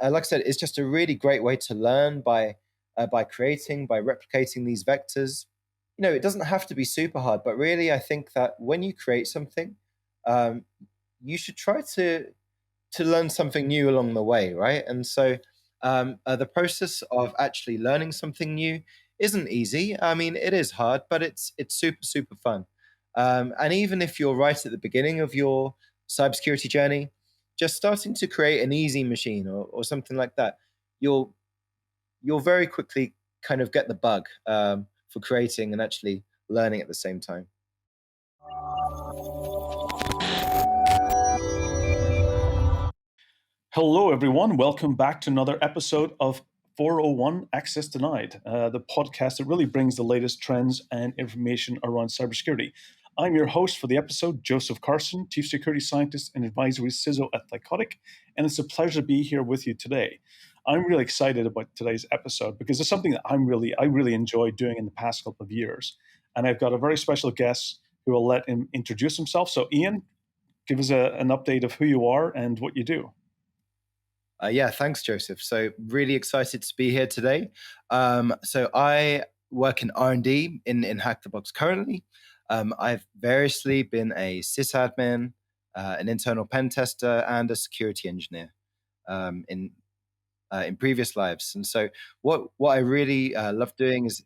like I said, it's just a really great way to learn by replicating these vectors. It doesn't have to be super hard, but really, I think that when you create something, um, you should try to learn something new along the way, right? And so the process of actually learning something new isn't easy. I mean, it is hard, but it's super super fun. And even if you're right at the beginning of your cybersecurity journey, just starting to create an easy machine or something like that, you'll you'll very quickly kind of get the bug for creating and actually learning at the same time. Hello, everyone. Welcome back to another episode of 401 Access Denied, the podcast that really brings the latest trends and information around cybersecurity. I'm your host for the episode, Joseph Carson, Chief Security Scientist and Advisory CISO at Thycotic, and it's a pleasure to be here with you today. I'm really excited about today's episode because it's something that I really enjoyed doing in the past couple of years. And I've got a very special guest who will let him introduce himself. So, Ian, give us an update of who you are and what you do. Yeah, thanks, Joseph. So really excited to be here today. So I work in R&D in Hack the Box currently. I've variously been a sysadmin, an internal pen tester, and a security engineer in previous lives. And so what I really love doing is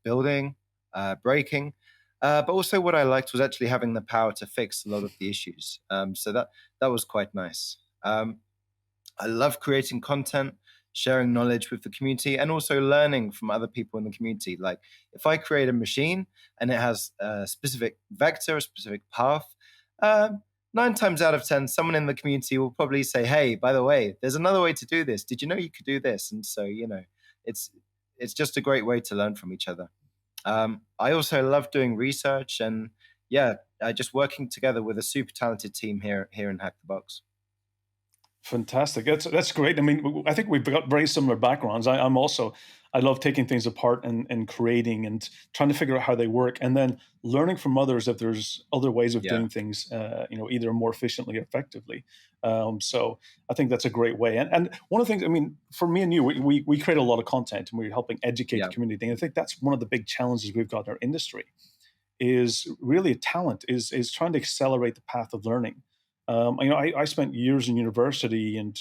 building, breaking, but also what I liked was actually having the power to fix a lot of the issues. So that was quite nice. I love creating content, sharing knowledge with the community, and also learning from other people in the community. Like if I create a machine and it has a specific vector, a specific path, 9 times out of 10, someone in the community will probably say, "Hey, by the way, there's another way to do this. Did you know you could do this?" And so, it's it's just a great way to learn from each other. I also love doing research and yeah, just working together with a super talented team here in Hack the Box. Fantastic. That's great. I mean, I think we've got very similar backgrounds. I love taking things apart and creating and trying to figure out how they work, and then learning from others if there's other ways of Yeah, doing things, either more efficiently or effectively. So I think that's a great way. And one of the things, I mean, for me and you, we create a lot of content and we're helping educate the yeah, community. And I think that's one of the big challenges we've got in our industry is really a talent is trying to accelerate the path of learning. I spent years in university and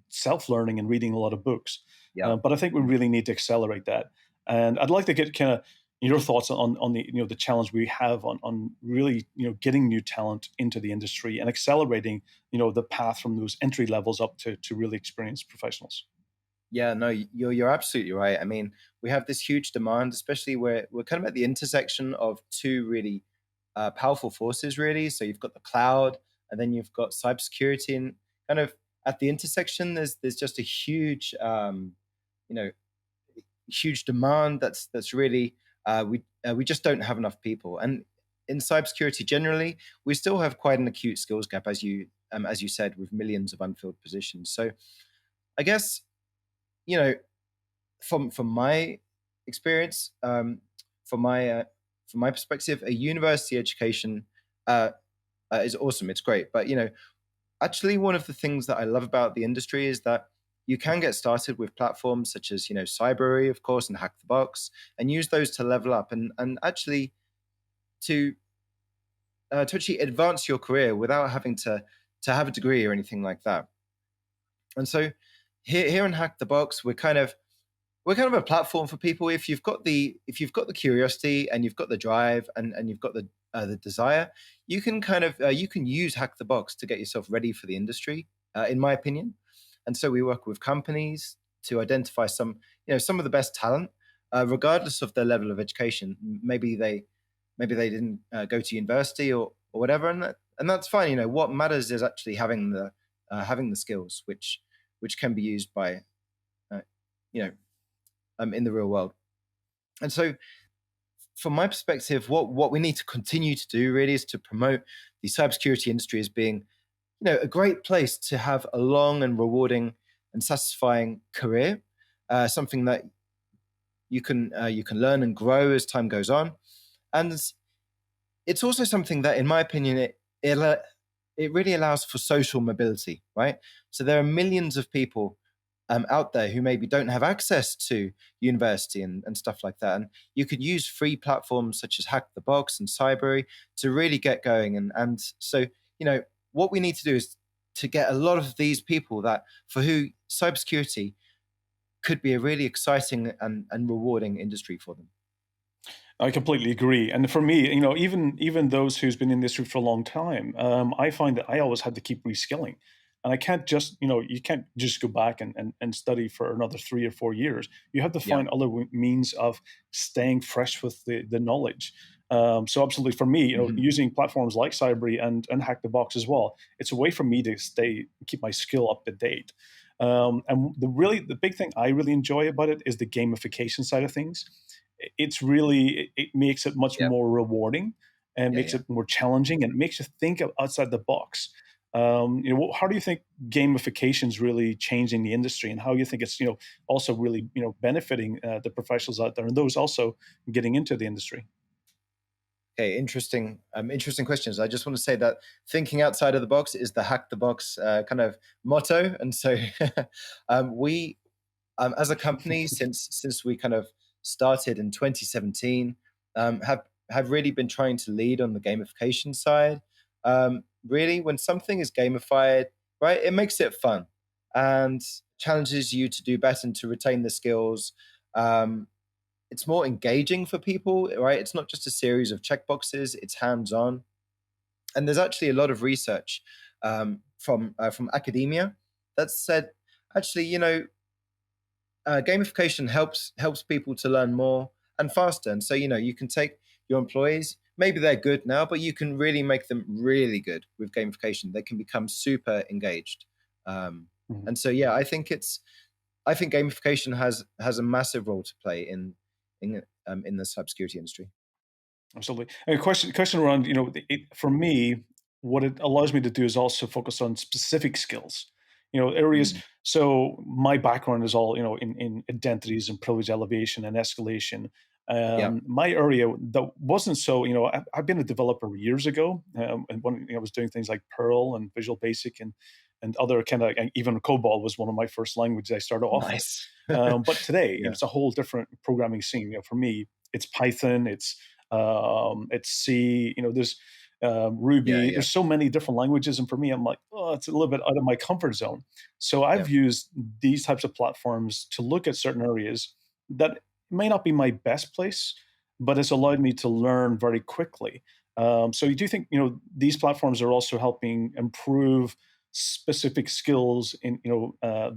self-learning and reading a lot of books, yeah. but I think we really need to accelerate that. And I'd like to get kind of your thoughts on the the challenge we have on really getting new talent into the industry and accelerating the path from those entry levels up to really experienced professionals. Yeah, no, you're absolutely right. I mean, we have this huge demand, especially where we're kind of at the intersection of two really powerful forces, really. So you've got the cloud, and then you've got cybersecurity, and kind of at the intersection, there's just a you know, huge demand that's really we just don't have enough people, and in cybersecurity generally, we still have quite an acute skills gap, as you said, with millions of unfilled positions. So I guess you know from my experience, from my perspective, a university education uh, is awesome. It's great, but actually, one of the things that I love about the industry is that you can get started with platforms such as Cybersecurity, of course, and Hack the Box, and use those to level up and actually to to actually advance your career without having to have a degree or anything like that. And so here in Hack the Box, we're kind of a platform for people. If you've got the curiosity and you've got the drive and you've got the desire, you can you can use Hack the Box to get yourself ready for the industry, in my opinion. And so we work with companies to identify some of the best talent, regardless of their level of education. Maybe they didn't go to university or whatever, and that's fine. What matters is actually having the skills, which can be used by uh, you know in the real world. And so, from my perspective, what we need to continue to do really is to promote the cybersecurity industry as being, a great place to have a long and rewarding and satisfying career, something that you can learn and grow as time goes on, and it's also something that, in my opinion, it really allows for social mobility, right? So there are millions of people out there who maybe don't have access to university and stuff like that. And you could use free platforms such as Hack the Box and Cybery to really get going. And so, what we need to do is to get a lot of these people that for who cybersecurity could be a really exciting and rewarding industry for them. I completely agree. And for me, even those who's been in this industry for a long time, I find that I always had to keep reskilling. And I can't just, you can't just go back and study for another 3 or 4 years. You have to Yeah. find other means of staying fresh with the knowledge. So absolutely for me, Mhm. using platforms like Cybery and Hack the Box as well, it's a way for me to keep my skill up to date. And the big thing I really enjoy about it is the gamification side of things. It makes it much Yeah. more rewarding and Yeah. makes Yeah. it more challenging and makes you think outside the box. How do you think gamification is really changing the industry, and how you think it's also really benefiting the professionals out there and those also getting into the industry? Okay, interesting questions. I just want to say that thinking outside of the box is the hack the box kind of motto, and so we, as a company, since we kind of started in 2017, have really been trying to lead on the gamification side. Really, when something is gamified, right, it makes it fun and challenges you to do better and to retain the skills. Um, it's more engaging for people, right? It's not just a series of checkboxes; it's hands-on. And there's actually a lot of research from academia that said, actually, gamification helps people to learn more and faster. And so, you can take your employees, maybe they're good now, but you can really make them really good with gamification. They can become super engaged. Um, Mhm. and so, yeah, I think gamification has a massive role to play in the cybersecurity industry. Absolutely. And a question around, for me, what it allows me to do is also focus on specific skills, areas. Mm. So my background is all, in identities and privilege elevation and escalation. Yeah. My area that wasn't so, I've been a developer years ago, and when I was doing things like Perl and Visual Basic and other kind of, and even COBOL was one of my first languages I started off with. Nice. But today, Yeah. it's a whole different programming scene. For me, it's Python, it's C. There's Yeah. Ruby. Yeah. There's so many different languages, and for me, I'm like, oh, it's a little bit out of my comfort zone. So Yeah. I've used these types of platforms to look at certain areas that may not be my best place, but it's allowed me to learn very quickly. So you do think these platforms are also helping improve specific skills in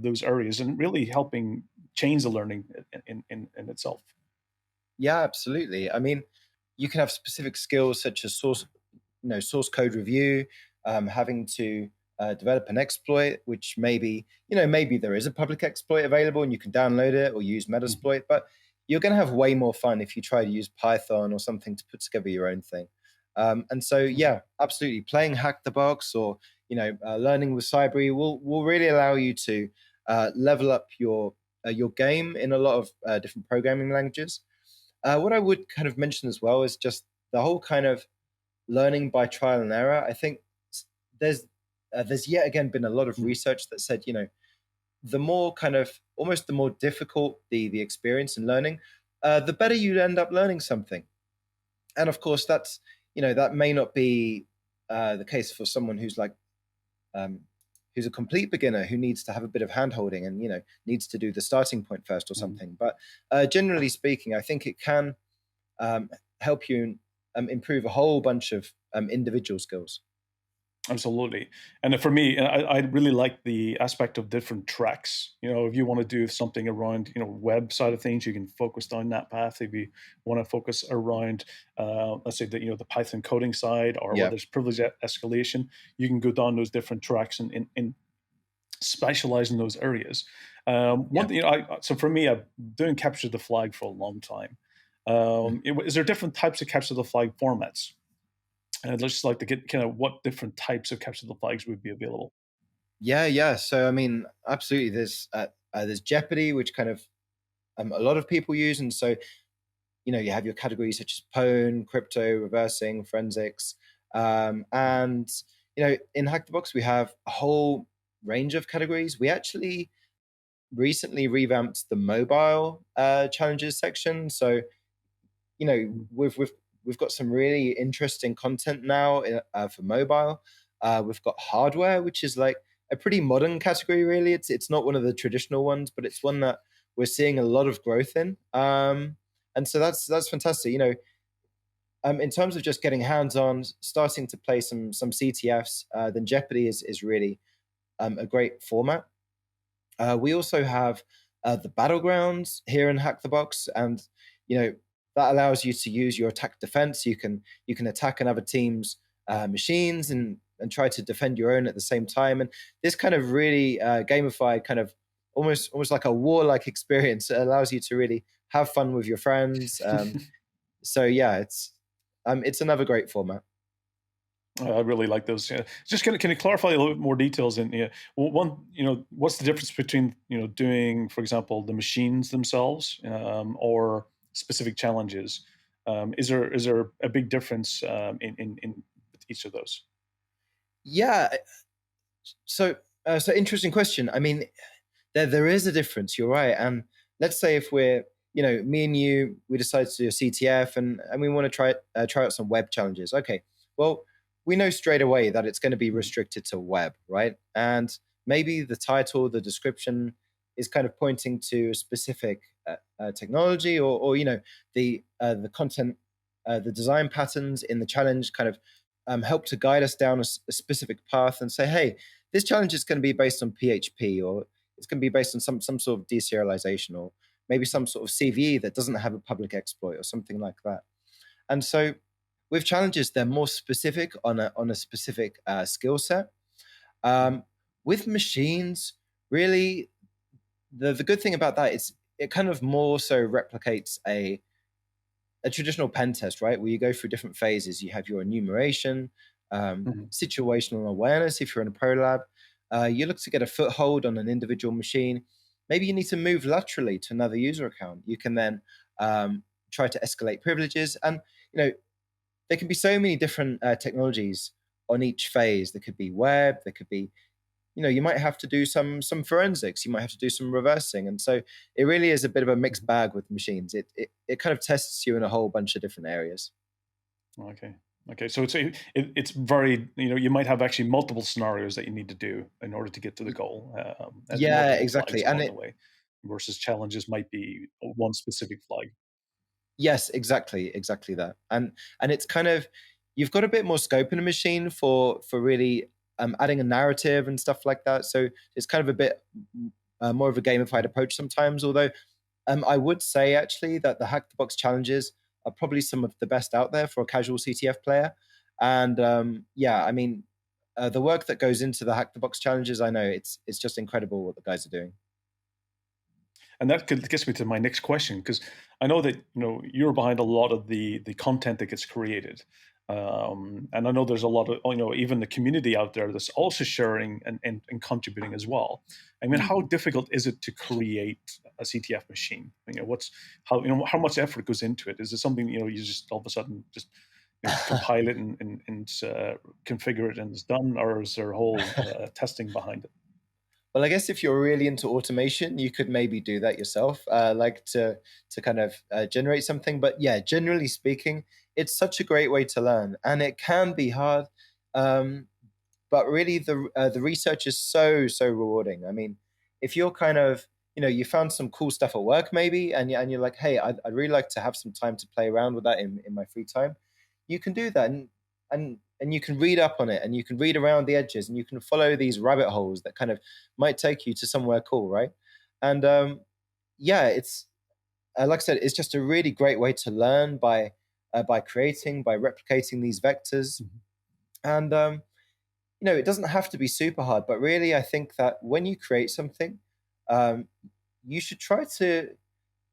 those areas and really helping change the learning in itself. Yeah, absolutely. I mean, you can have specific skills such as source code review, having to develop an exploit, which maybe there is a public exploit available and you can download it or use Mhm. Metasploit, but you're going to have way more fun if you try to use Python or something to put together your own thing. And so, Mhm. yeah, absolutely, playing Hack the Box or learning with Cybery will really allow you to level up your game in a lot of different programming languages. What I would kind of mention as well is just the whole kind of learning by trial and error. I think there's there's yet again been a lot of Mhm. research that said the more kind of almost the more difficult the experience in learning, the better you end up learning something. And of course, that may not be the case for someone um, who's a complete beginner who needs to have a bit of hand holding and needs to do the starting point first or Mhm. something. But generally speaking, I think it can help you improve a whole bunch of individual skills. Absolutely. And for me, I really like the aspect of different tracks. If you want to do something around, web side of things, you can focus down that path. If you want to focus around, let's say that, the Python coding side or where Yeah, there's privilege escalation, you can go down those different tracks and specialize in those areas. One yeah. thing, so for me, I've doing capture the flag for a long time. Is there different types of capture the flag formats? And I'd just like to get kind of what different types of capture the flags would be available. Yeah, yeah. So I mean, absolutely. There's Jeopardy, which kind of a lot of people use, and so you have your categories such as pwn, crypto, reversing, forensics, and in Hack the Box we have a whole range of categories. We actually recently revamped the mobile challenges section. So Mhm. we've got some really interesting content now for mobile. We've got hardware, which is like a pretty modern category. Really, it's not one of the traditional ones, but it's one that we're seeing a lot of growth in. And so that's fantastic. In terms of just getting hands on, starting to play some CTFs, then Jeopardy is really a great format. We also have the battlegrounds here in Hack the Box, and you know that allows you to use your attack defense. You can attack another team's machines and try to defend your own at the same time. And this kind of really gamified, kind of almost like a warlike experience. It allows you to really have fun with your friends. So yeah, it's another great format. I really like those. Yeah. Just can you clarify a little bit more details? And yeah, well, one, what's the difference between doing, for example, the machines themselves, or specific challenges? Is there a big difference in each of those? Yeah, so interesting question. I mean, there is a difference. You're right. And let's say if we're, me and you, we decide to do a CTF and we want to try out some web challenges. Okay, well, we know straight away that it's going to be Mhm. restricted to web, right? And maybe the title, the description is kind of pointing to a specific technology, or the content, the design patterns in the challenge kind of help to guide us down a specific path and say, hey, this challenge is going to be based on PHP, or it's going to be based on some sort of deserialization, or maybe some sort of CVE that doesn't have a public exploit or something like that. And so with challenges, they're more specific on a specific skill set. Um, with machines, really, the good thing about that is it kind of more so replicates a traditional pen test, right? Where you go through different phases. You have your enumeration, Mhm. situational awareness if you're in a pro lab. You look to get a foothold on an individual machine. Maybe you need to move laterally to another user account. You can then try to escalate privileges. And, you know, there can be so many different technologies on each phase. There could be web, there could be, you might have to do some forensics, you might have to do some reversing. And so it really is a bit of a mixed Mhm. bag with machines. It kind of tests you in a whole bunch of different areas. Okay. Okay. So it's very, you might have actually multiple scenarios that you need to do in order to get to the goal, and Yeah, multiple flags exactly. And along the it way, versus challenges might be one specific flag. Yes, exactly that. And it's kind of, you've got a bit more scope in a machine for really adding a narrative and stuff like that. So it's kind of a bit more of a gamified Mhm. approach sometimes. Although I would say actually that the hack the box challenges are probably some of the best out there for a casual CTF player. And yeah, I mean, the work that goes into the hack the box challenges, I know it's just incredible what the guys are doing. And that gets me to my next question, because I know that you're behind a lot of the content that gets created, and I know there's a lot of even the community out there that's also sharing and contributing as well. I mean, Mm. how difficult is it to create a CTF machine? What's how much effort goes into it? Is it something you just all of a sudden just compile it and configure it and it's done, or is there a whole testing behind it? Well, I guess if you're really into automation, you could maybe do that yourself, like to kind of generate something. But yeah, generally speaking, it's such a great way to learn, and it can be hard. Um, but really, the research is so rewarding. I mean, if you're kind of, you found some cool stuff at work maybe, and you're like, hey, I'd really like to have some time to play around with that in my free time, you can do that. And you can read up on it, and you can read around the edges, and you can follow these rabbit holes that kind of might take you to somewhere cool, right? And yeah, it's like I said, it's just a really great way to learn by creating, by replicating these vectors. Mhm. And it doesn't have to be super hard, but really, I think that when you create something, um, you should try to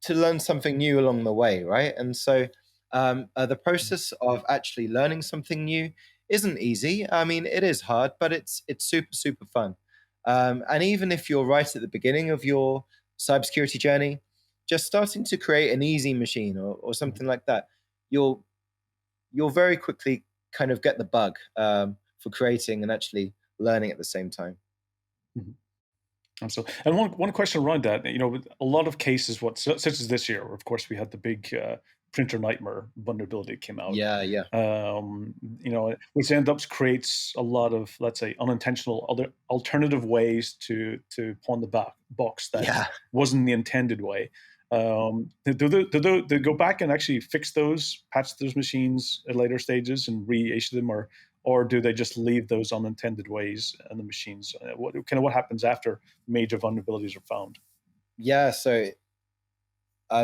learn something new along the way, right? And so the process of actually learning something new isn't easy. I mean, it is hard, but it's super fun. And even if you're right at the beginning of your cybersecurity journey, just starting to create an easy machine, or Mhm. something like that, you'll you'll very quickly kind of get the bug for creating and actually learning at the same time. Mhm. So, and one question around that, with a lot of cases, such as this year, of course, we had the big printer nightmare vulnerability that came out, Yeah, yeah, which ends up creates a lot of, let's say, unintentional other alternative ways to pawn the box that yeah. wasn't the intended way. Do they go back and actually fix those, patch those machines at later stages and reissue them, or do they just leave those unintended ways in the machines? What happens after major vulnerabilities are found? Yeah, so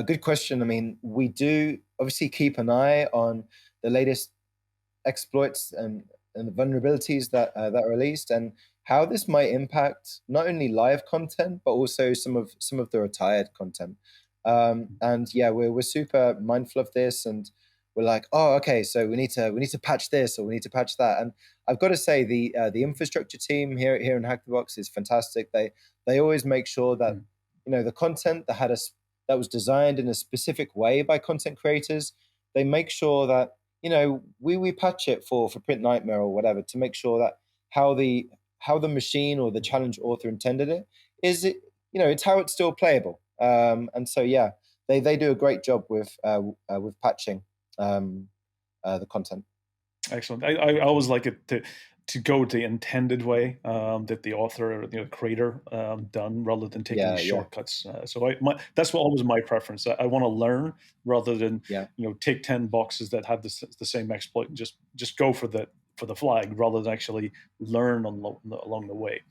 good question. I mean, we do obviously keep an eye on the latest exploits and the vulnerabilities that are released, and how this might impact not only live content but also some of the retired content. And yeah, we're super mindful of this, and we're like, oh, okay, so we need to patch this, or we need to patch that. And I've got to say, the infrastructure team here in Hack the Box is fantastic. They always make sure that Mm. the content that was designed in a specific way by content creators. They make sure that we patch it for Print Nightmare or whatever, to make sure that how the how the machine or the challenge author intended it is it it's how it's still playable. And so yeah, they do a great job with patching um, the content. Excellent. I always like it to go the intended way, that the author or the creator done, rather than taking these Yeah, yeah, shortcuts. That's what always my preference. I want to learn rather than yeah, take 10 boxes that have the same exploit and just go for the flag, rather than actually learn along the way.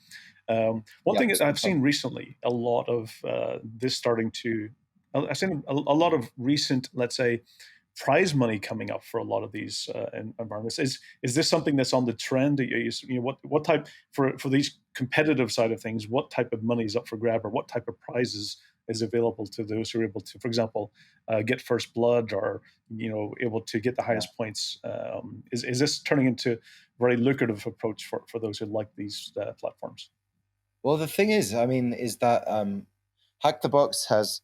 One yeah. thing that Spot I've on. seen recently, a lot of this starting to, I've seen a lot of recent, let's say, prize money coming up for a lot of these environments. Is this something that's on the trend? What type, for these competitive side of things? What type of money is up for grab, or what type of prizes is available to those who are able to, for example, get first blood, or able to get the Yeah. highest points? Is this turning into a very lucrative approach for those who like these platforms? Well, the thing is, I mean, is that Hack the Box has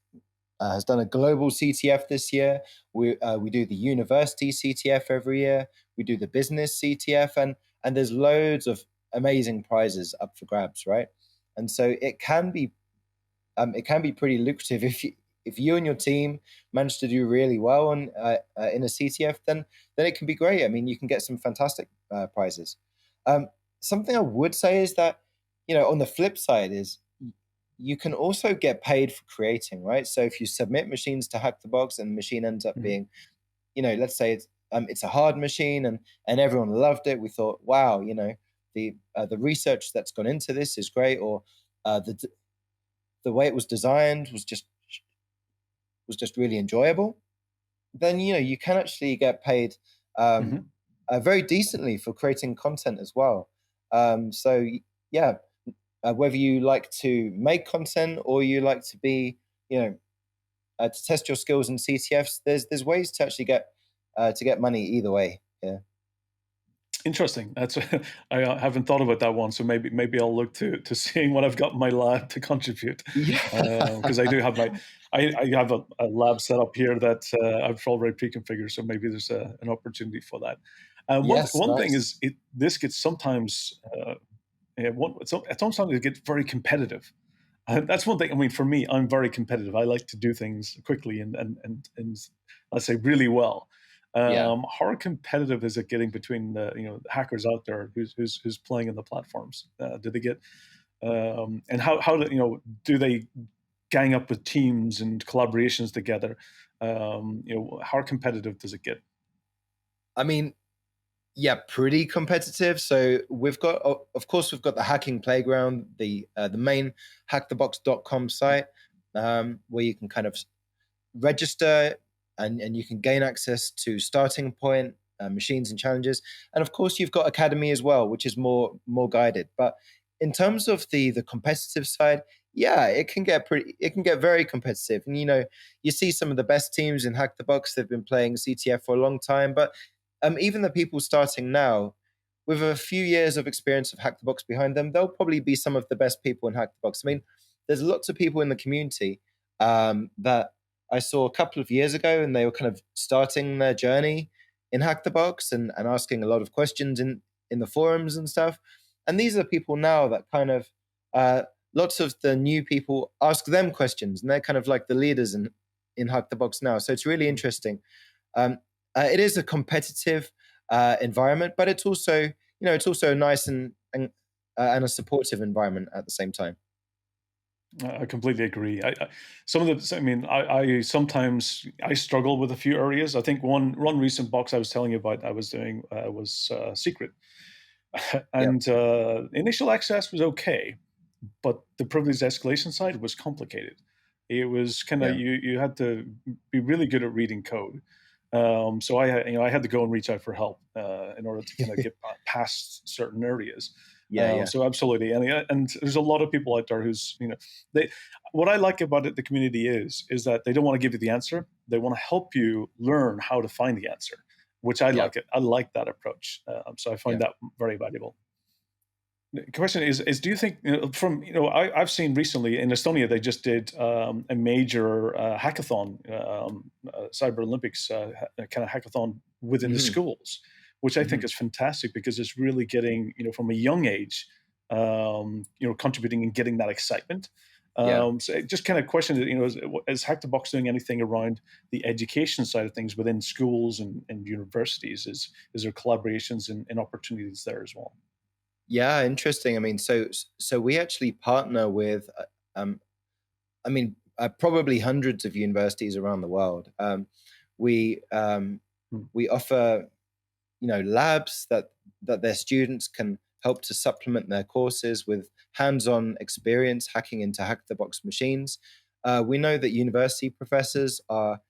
done a global CTF this year. We do the university CTF every year. We do the business CTF, and there's loads of amazing prizes up for grabs, right? And so it can be pretty lucrative if you and your team manage to do really well in a CTF. Then it can be great. I mean, you can get some fantastic prizes. Um, Something I would say is that on the flip side is you can also get paid for creating, right? So if you submit machines to Hack the Box and the machine ends up Mhm. being, let's say it's a hard machine, and everyone loved it. We thought, wow, the research that's gone into this is great, or the way it was designed was just really enjoyable. Then you can actually get paid um, Mhm. very decently for creating content as well. So yeah, whether you like to make content or you like to be, to test your skills in CTFs, there's ways to actually get money either way. Yeah. Interesting. That's I haven't thought about that one. So maybe I'll look to seeing what I've got in my lab to contribute, Yeah. because I do have I have a lab set up here that I've already pre-configured. So maybe there's an opportunity for that. Yes. One thing Nice. is, this gets sometimes sometimes it gets very competitive. That's one thing. I mean, for me, I'm very competitive. I like to do things quickly and let's say really well. Yeah. How competitive is it getting between the hackers out there who's playing in the platforms? Do they get and how do they gang up with teams and collaborations together? How competitive does it get? I mean, yeah, pretty competitive. So of course, we've got the hacking playground, the main hackthebox.com site, where you can kind of register, and you can gain access to starting point machines and challenges. And of course, you've got Academy as well, which is more guided. But in terms of the competitive side, yeah, it can get very competitive. And you see some of the best teams in Hack the Box. They've been playing CTF for a long time, but even the people starting now, with a few years of experience of Hack the Box behind them, they'll probably be some of the best people in Hack the Box. I mean, there's lots of people in the community that I saw a couple of years ago, and they were kind of starting their journey in Hack the Box, and asking a lot of questions in the forums and stuff. And these are people now that kind of lots of the new people ask them questions, and they're kind of like the leaders in Hack the Box now. So it's really interesting. Um, it is a competitive environment, but it's also, it's also a nice and a supportive environment at the same time. I completely agree. Some of the, I mean, I sometimes I struggle with a few areas. I think one recent box I was telling you about I was doing was secret, Yeah, and initial access was okay, but the privilege escalation side was complicated. It was kind of yeah, you had to be really good at reading code. So I had to go and reach out for help in order to kind of get past certain areas. yeah, yeah, So absolutely, and there's a lot of people out there who's they. What I like about it, the community is that they don't want to give you the answer. They want to help you learn how to find the answer, which I yeah, like it. I like that approach. So I find yeah. that very valuable. The question is do you think from I've seen recently in Estonia they just did a major hackathon, Cyber Olympics kind of hackathon within the Hmm. schools, which I think Hmm. is fantastic because it's really getting from a young age contributing and getting that excitement. Yeah. So it just kind of question is Hack the Box doing anything around the education side of things within schools and universities? Is there collaborations and opportunities there as well? Yeah, interesting. I mean, so we actually partner with, I mean, probably hundreds of universities around the world. We Hmm. we offer, labs that their students can help to supplement their courses with hands-on experience hacking into hack the box machines. We know that university professors are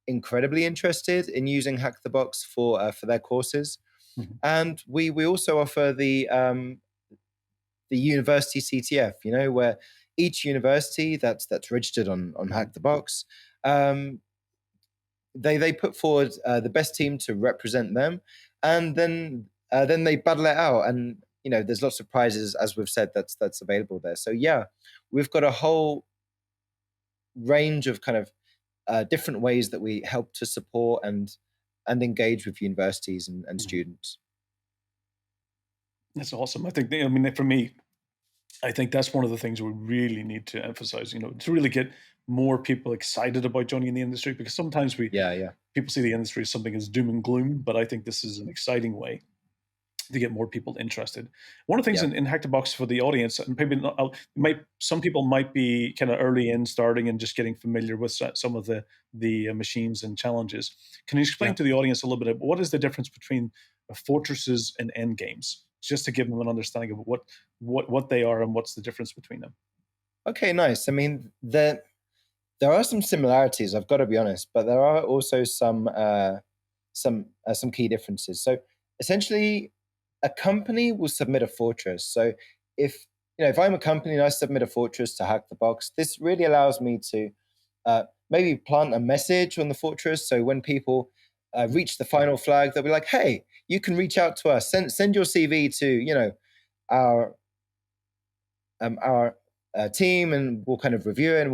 incredibly interested in using hack the box for their courses, Mhm. and we also offer the university CTF, where each university that's registered on Mhm. Hack the Box, um, they put forward the best team to represent them, and then they battle it out, and there's lots of prizes, as we've said, that's available there. So yeah, we've got a whole range of kind of different ways that we help to support and engage with universities and Mhm. students. That's awesome. I mean, for me, I think that's one of the things we really need to emphasize, to really get more people excited about joining the industry because sometimes Yeah, yeah, people see the industry as something as doom and gloom, but I think this is an exciting way to get more people interested. One of the things yeah. in Hack the Box for the audience, and maybe not, some people might be kind of early in starting and just getting familiar with some of the machines and challenges. Can you explain Yeah. to the audience a little bit of what is the difference between fortresses and endgames, just to give them an understanding of what they are and what's the difference between them? Okay, nice. I mean, there are some similarities, I've got to be honest, but there are also some key differences. So essentially, a company will submit a fortress. So if if I'm a company and I submit a fortress to hack the box, this really allows me to maybe plant a message on the fortress. So when people reach the final flag, they'll be like, "Hey, you can reach out to us. Send your CV to our our team, and we'll kind of review it,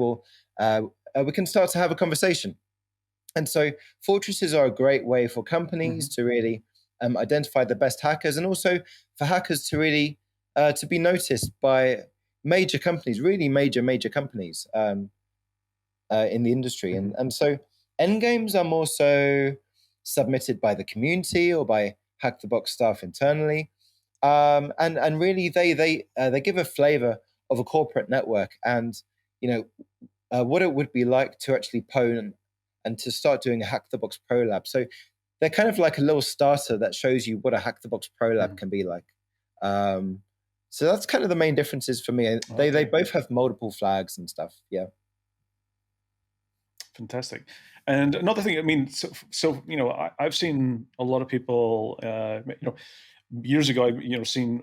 and we can start to have a conversation." And so fortresses are a great way for companies Hmm. to really identify the best hackers, and also for hackers to really to be noticed by major companies, really major companies in the industry. Hmm. And so endgames are more so submitted by the community or by hack the box staff internally, and really they give a flavor of a corporate network, and you know what it would be like to actually pwn and to start doing a hack the box pro lab. So they're kind of like a little starter that shows you what a hack the box pro lab Hmm. can be like. Um, so that's kind of the main differences for me. They Okay. both have multiple flags and stuff. Yeah, Fantastic. And another thing, I mean, I've seen a lot of people, years ago, I've seen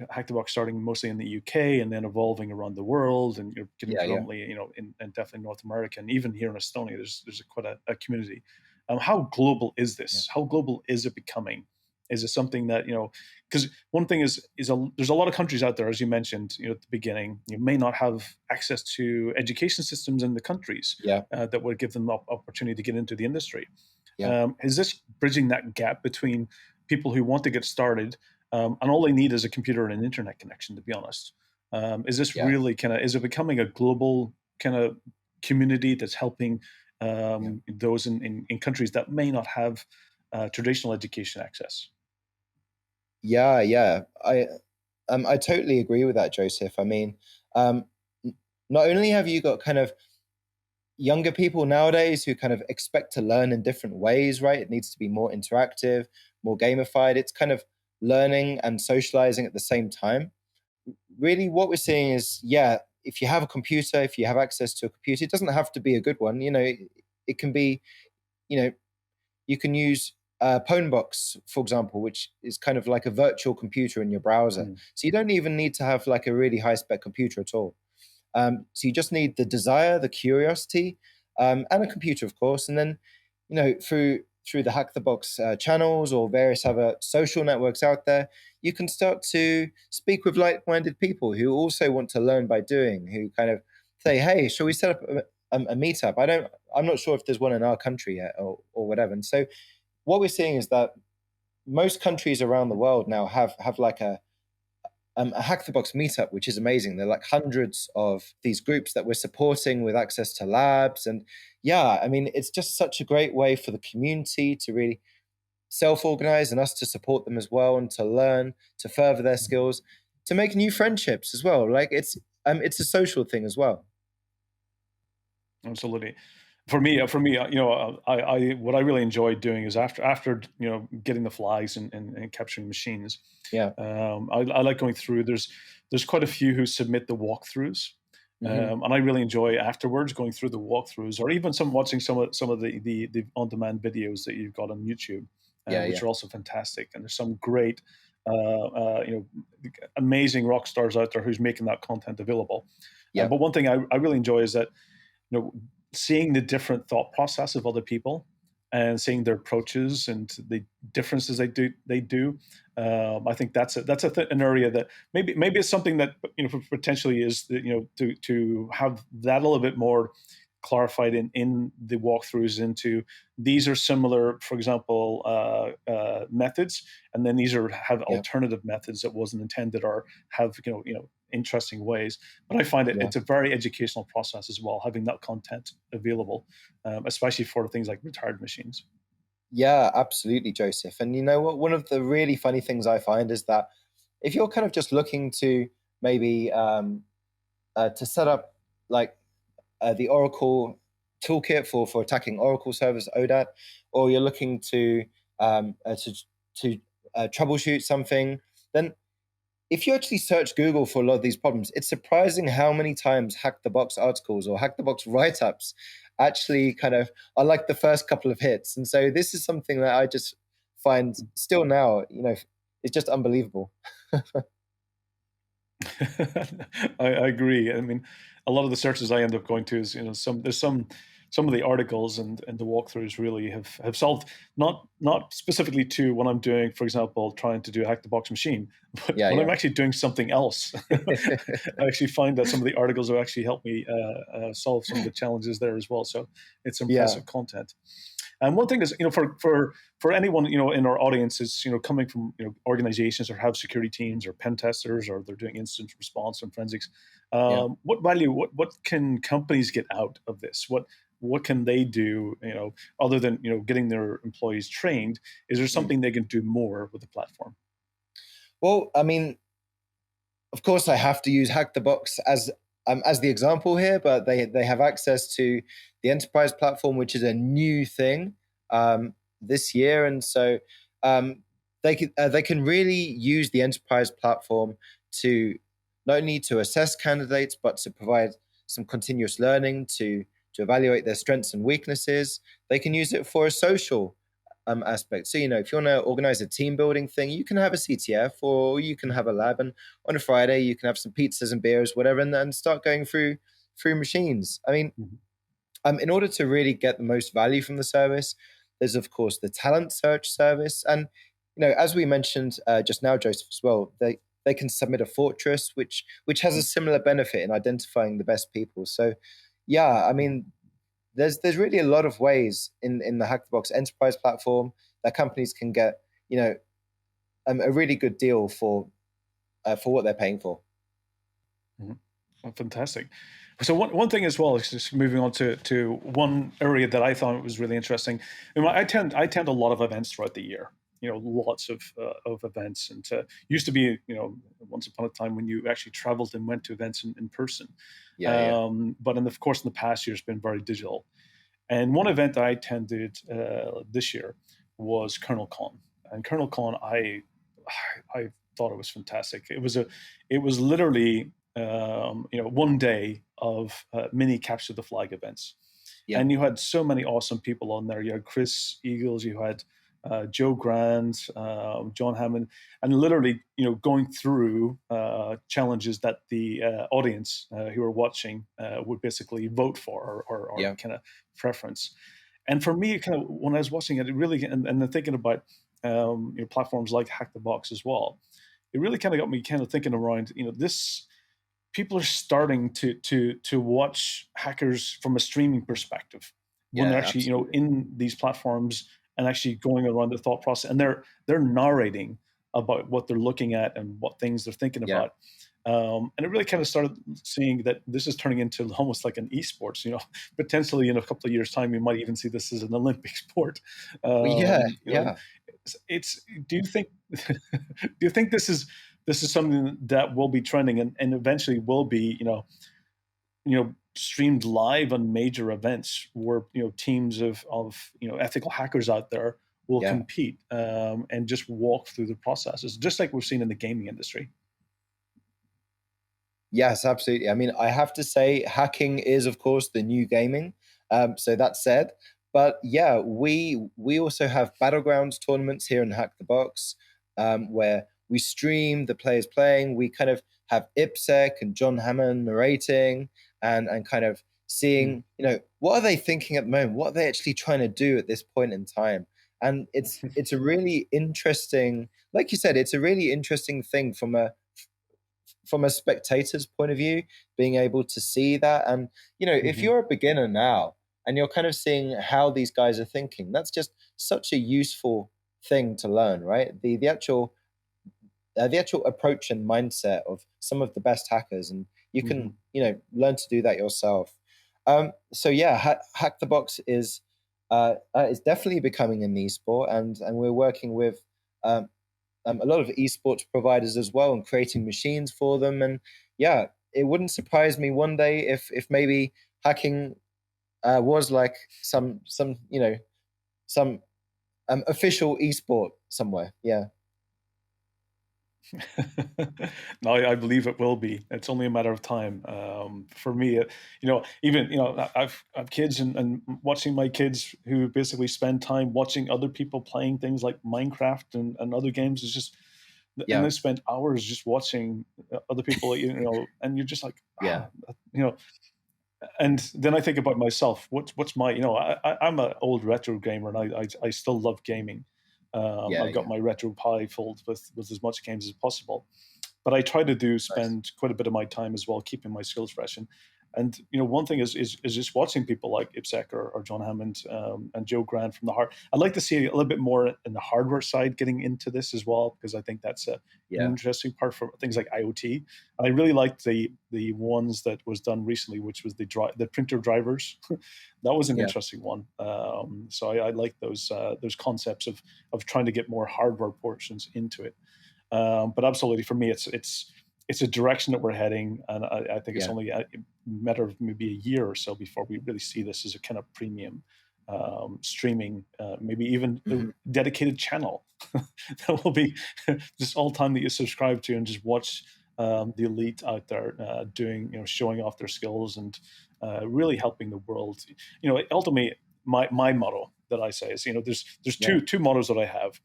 Hack the Box starting mostly in the UK and then evolving around the world, and getting yeah, yeah, predominantly, in definitely North America, and even here in Estonia, there's quite a community. How global is yeah, this? How global is it becoming? Is it something that because one thing there's a lot of countries out there, as you mentioned, at the beginning, you may not have access to education systems in the countries yeah, that would give them the opportunity to get into the industry. yeah. Is this bridging that gap between people who want to get started and all they need is a computer and an internet connection, to be honest? Is this Yeah, really is it becoming a global kind of community that's helping yeah, those in countries that may not have traditional education access? yeah. I totally agree with that, Joseph. I mean, um, not only have you got kind of younger people nowadays who kind of expect to learn in different ways, right? It needs to be more interactive, more gamified. It's kind of learning and socializing at the same time. Really, what we're seeing is, yeah, if you have a computer, if you have access to a computer, it doesn't have to be a good one. It can be, you know, you can use Pwnbox, for example, which is kind of like a virtual computer in your browser. Mm. So you don't even need to have like a really high spec computer at all. So you just need the desire, the curiosity, and a computer, of course. And then, through the Hack the Box channels or various other social networks out there, you can start to speak with like-minded people who also want to learn by doing. Who kind of say, "Hey, shall we set up a meetup?" I'm not sure if there's one in our country yet, or whatever. And so, what we're seeing is that most countries around the world now have like a Hack the Box meetup, which is amazing. There are like hundreds of these groups that we're supporting with access to labs. And yeah, I mean, it's just such a great way for the community to really self organize and us to support them as well and to learn, to further their skills, to make new friendships as well. Like it's a social thing as well. Absolutely. For me, I what I really enjoy doing is after getting the flags and capturing machines. Yeah. I like going through. There's quite a few who submit the walkthroughs, Hmm. and I really enjoy afterwards going through the walkthroughs, or even watching some of the on demand videos that you've got on YouTube, Yeah. which Yeah. are also fantastic. And there's some great, amazing rock stars out there who's making that content available. Yeah. But one thing I really enjoy is that seeing the different thought process of other people and seeing their approaches and the differences they do. I think an area that maybe it's something that potentially is to have that a little bit more clarified in the walkthroughs into these are similar, for example, methods, and then these have Yeah. alternative methods that wasn't intended or have interesting ways. But I find Yeah. it's a very educational process as well, having that content available, especially for things like retired machines. Yeah, absolutely, Joseph. And you know what? One of the really funny things I find is that if you're kind of just looking to maybe to set up like the Oracle toolkit for attacking Oracle servers, ODAT, or you're looking to troubleshoot something, then if you actually search Google for a lot of these problems, it's surprising how many times Hack the Box articles or Hack the Box write ups actually kind of are like the first couple of hits. And so this is something that I just find still now, it's just unbelievable. I agree. I mean, a lot of the searches I end up going to is some of the articles and the walkthroughs really have solved not specifically to what I'm doing, for example, trying to do a hack the box machine, but Yeah, when I'm yeah. actually doing something else, I actually find that some of the articles have actually helped me solve some of the challenges there as well. So it's Yeah. impressive content. And one thing is, for anyone in our audience is coming from organizations or have security teams or pen testers or they're doing incident response and forensics. Yeah. What value? What can companies get out of this? What can they do? Other than getting their employees trained, is there Mm. something they can do more with the platform? Well, I mean, of course, I have to use Hack the Box as the example here, but they have access to the enterprise platform, which is a new thing this year, and so um, they can really use the enterprise platform to not only to assess candidates, but to provide some continuous learning to evaluate their strengths and weaknesses. They can use it for a social aspect. So, if you want to organize a team building thing, you can have a CTF or you can have a lab, and on a Friday you can have some pizzas and beers, whatever, and then start going through machines. I mean, Mhm. in order to really get the most value from the service, there's of course the talent search service, and as we mentioned just now, Joseph, as well, they can submit a fortress, which has a similar benefit in identifying the best people. So, yeah, I mean, there's really a lot of ways in the Hack the Box enterprise platform that companies can get you know a really good deal for what they're paying for. Oh, fantastic. So one thing as well is just moving on to one area that I thought was really interesting. And I attend a lot of events throughout the year. Lots of events, and used to be once upon a time when you actually traveled and went to events in person. Yeah, yeah, But of course, in the past year, it's been very digital. And one event I attended this year was Colonel Con, and Colonel Con, I thought it was fantastic. It was literally one day of mini capture the flag events, yeah, and you had so many awesome people on there. You had Chris Eagles, you had Joe Grant, John Hammond, and literally, going through challenges that the audience who were watching would basically vote for or yeah, kind of preference. And for me, kind of when I was watching it, it really and then thinking about platforms like Hack the Box as well, it really kind of got me kind of thinking around. This people are starting to watch hackers from a streaming perspective when they're yeah, actually absolutely. in these platforms and actually going around the thought process, and they're narrating about what they're looking at and what things they're thinking Yeah, about. And it really kind of started seeing that this is turning into almost like an esports. Potentially in a couple of years' time, we might even see this as an Olympic sport. well, yeah, And yeah. it's do you think do you think this is something that will be trending and eventually will be streamed live on major events where teams of ethical hackers out there will Yeah. compete and just walk through the processes, just like we've seen in the gaming industry? Yes, absolutely. I mean, I have to say, hacking is, of course, the new gaming. So that said, but yeah, we also have battlegrounds tournaments here in Hack the Box, where we stream the players playing. We kind of have IPSEC and John Hammond narrating, and kind of Mm. seeing, what are they thinking at the moment? What are they actually trying to do at this point in time? And it's a really interesting, like you said, it's a really interesting thing from a spectator's point of view, being able to see that. And, if Hmm. you're a beginner now and you're kind of seeing how these guys are thinking, that's just such a useful thing to learn, right? The actual approach and mindset of some of the best hackers, and you Hmm. can, learn to do that yourself. So yeah, Hack the Box is definitely becoming an esport, and we're working with um, a lot of esports providers as well, and creating machines for them. And yeah, it wouldn't surprise me one day if maybe hacking was like some some official esport somewhere. Yeah, No, I believe it will be. It's only a matter of time. For me, even I've kids, and watching my kids who basically spend time watching other people playing things like Minecraft and other games is just, and yeah, they spend hours just watching other people, and you're just like, yeah, you know, and then I think about myself. What's my, I'm an old retro gamer, and I still love gaming. yeah, I've got yeah. my retro pie filled with as much games as possible, but I try to Nice. spend quite a bit of my time as well keeping my skills fresh. And one thing is just watching people like IPSEC or John Hammond and Joe Grant from the heart. I'd like to see a little bit more in the hardware side getting into this as well, because I think that's an Yeah, interesting part for things like IoT. And I really liked the ones that was done recently, which was the printer drivers. That was an yeah, interesting one. So I like those concepts of trying to get more hardware portions into it. But absolutely, for me, it's a direction that we're heading, and I think it's yeah. only a matter of maybe a year or so before we really see this as a kind of premium streaming, maybe even a Hmm. dedicated channel that will be just all time that you subscribe to and just watch the elite out there doing, showing off their skills and really helping the world. Ultimately, my motto that I say is, there's Yeah, two mottos that I have.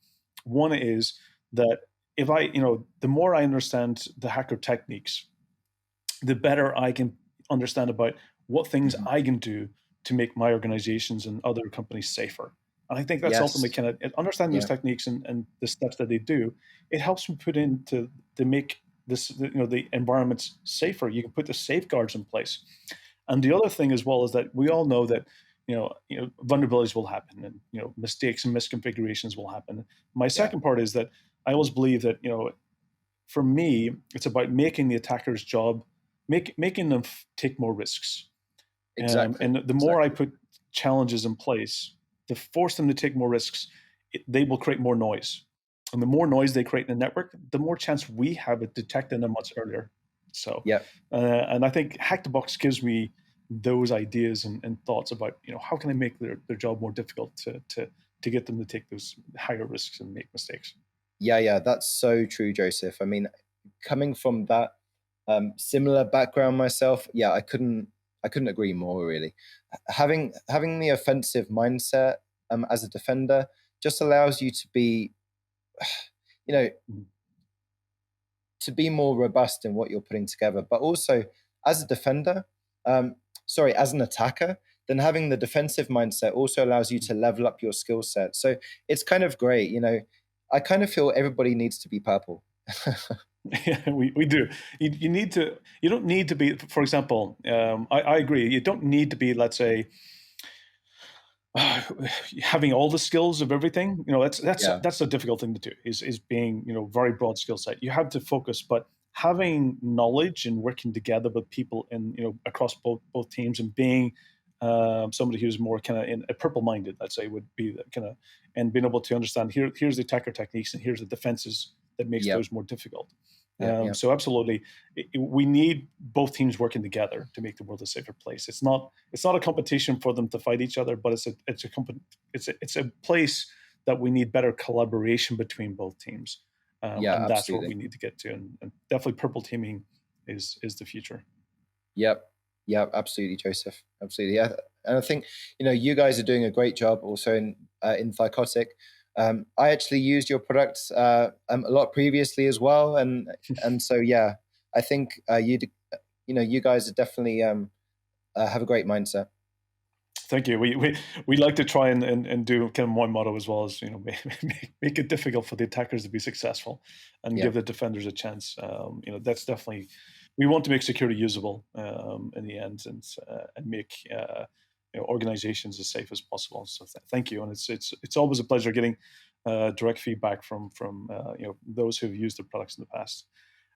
One is that if I, the more I understand the hacker techniques, the better I can understand about what things hmm, I can do to make my organizations and other companies safer. And I think that's ultimately yes, kind of understanding those yeah, techniques and the steps that they do. It helps me put into to make this, the environments safer. You can put the safeguards in place. And the other thing as well is that we all know that vulnerabilities will happen, and mistakes and misconfigurations will happen. My yeah, second part is that, I always believe that, for me, it's about making the attacker's job making them take more risks. Exactly. And the more I Exactly. put challenges in place to force them to take more risks, they will create more noise. And the more noise they create in the network, the more chance we have of detecting them much earlier. So, Yeah. and I think Hack the Box gives me those ideas and thoughts about, how can I make their job more difficult to get them to take those higher risks and make mistakes. Yeah, yeah, that's so true, Joseph. I mean, coming from that similar background myself, yeah, I couldn't agree more. Really, having the offensive mindset as a defender just allows you to be, you know, Mhm. to be more robust in what you're putting together. But also, as a defender, as an attacker, then having the defensive mindset also allows you to level up your skill set. So it's kind of great. I kind of feel everybody needs to be purple. Yeah, we do. You need to. You don't need to be. For example, I agree. You don't need to be, let's say, having all the skills of everything. Yeah, That's a difficult thing to do. Is being very broad skill set. You have to focus, but having knowledge and working together with people in across both teams and being somebody who's more kind of in a purple minded, let's say, would be the kind of, and being able to understand here's the attacker techniques and here's the defenses that makes yeah, those more difficult. yeah, yeah, So absolutely, we need both teams working together to make the world a safer place. It's not a competition for them to fight each other, but it's a place that we need better collaboration between both teams, yeah. and that's what we Absolutely. need to get to. And definitely, purple teaming is the future. Yep. Yep. Absolutely, Joseph. Absolutely. Yeah. And I think you guys are doing a great job also in Thycotic. I actually used your products a lot previously as well, and so yeah, I think you guys are definitely have a great mindset. Thank you. We like to try and do kind of my motto as well as make it difficult for the attackers to be successful and Yeah. give the defenders a chance. That's definitely, we want to make security usable in the end, and make organizations as safe as possible. So thank you, and it's always a pleasure getting direct feedback from those who've used the products in the past.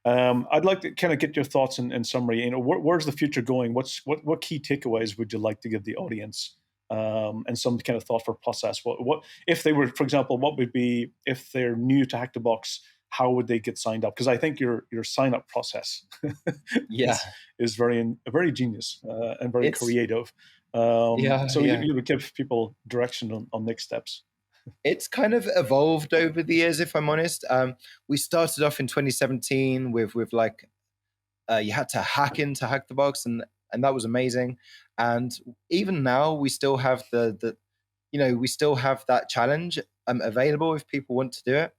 I'd like to kind of get your thoughts in summary. Where's the future going? What key takeaways would you like to give the audience, and some kind of thought for process? What if they were, for example, what would be if they're new to Hack the Box? How would they get signed up? Because I think your sign up process Yeah. is very genius and very It's creative. yeah, So yeah. you would give people direction on next steps. It's kind of evolved over the years, if I'm honest. We started off in 2017 with like you had to hack into Hack the Box, and that was amazing. And even now, we still have we still have that challenge available if people want to do it.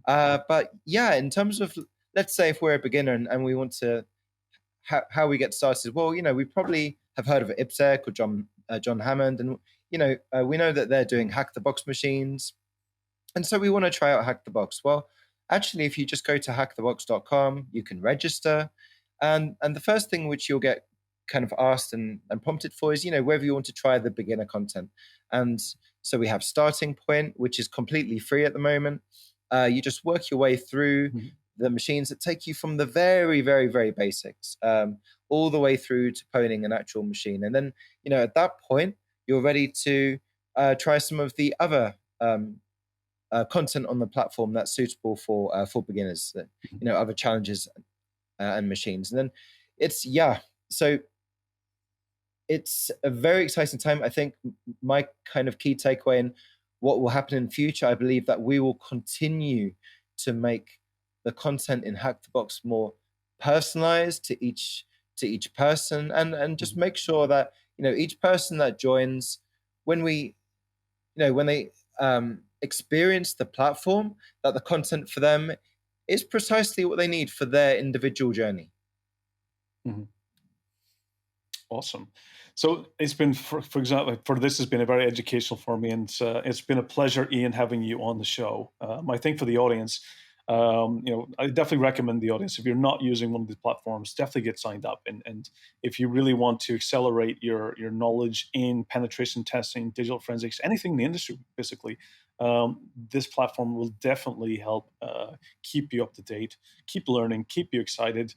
But yeah, in terms of, let's say if we're a beginner and we want to how we get started. Well, we probably have heard of IPSEC or John Hammond, and we know that they're doing Hack the Box machines, and so we want to try out Hack the Box. Well, actually, if you just go to hackthebox.com, you can register. And the first thing which you'll get kind of asked and prompted for is, whether you want to try the beginner content. And so we have starting point, which is completely free at the moment. You just work your way through Mhm. the machines that take you from the very, very, very basics, all the way through to poning an actual machine. And then, at that point, you're ready to try some of the other content on the platform that's suitable for beginners, other challenges and machines. And then yeah, so it's a very exciting time. I think my kind of key takeaway and what will happen in the future, I believe that we will continue to make the content in Hack the Box more personalized to each person, and just Mhm. make sure that each person that joins, when when they experience the platform, that the content for them is precisely what they need for their individual journey. Mhm. Awesome. So it's been, for example, for this has been a very educational for me, and it's been a pleasure, Ian, having you on the show. I think for the audience, I definitely recommend the audience, if you're not using one of these platforms, definitely get signed up. And if you really want to accelerate your knowledge in penetration testing, digital forensics, anything in the industry, basically, this platform will definitely help keep you up to date, keep learning, keep you excited.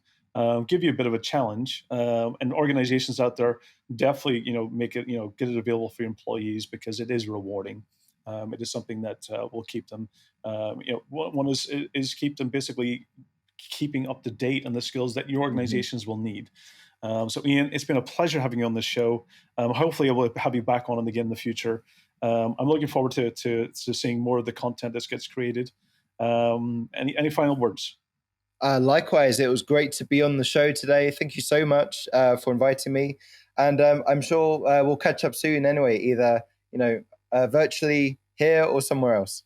give you a bit of a challenge. And organizations out there definitely, make it, get it available for your employees because it is rewarding. It is something that will keep them, one is keep them basically keeping up to date on the skills that your Mhm. organizations will need. So, Ian, it's been a pleasure having you on the show. Hopefully, I will have you back on again in the future. I'm looking forward to seeing more of the content that gets created. Any final words? Likewise, it was great to be on the show today. Thank you so much for inviting me, and I'm sure we'll catch up soon. Anyway, either virtually here or somewhere else.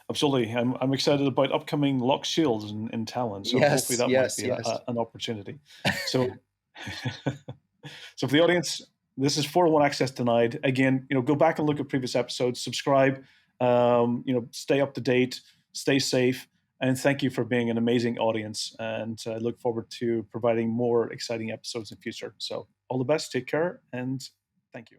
Absolutely. I'm excited about upcoming lock shields in Talon. So hopefully Yes, that might yes, be yes. an opportunity. So, so for the audience, this is 401 access denied. Again, go back and look at previous episodes, subscribe, stay up to date, stay safe, and thank you for being an amazing audience. And I look forward to providing more exciting episodes in future. So all the best, take care, and thank you.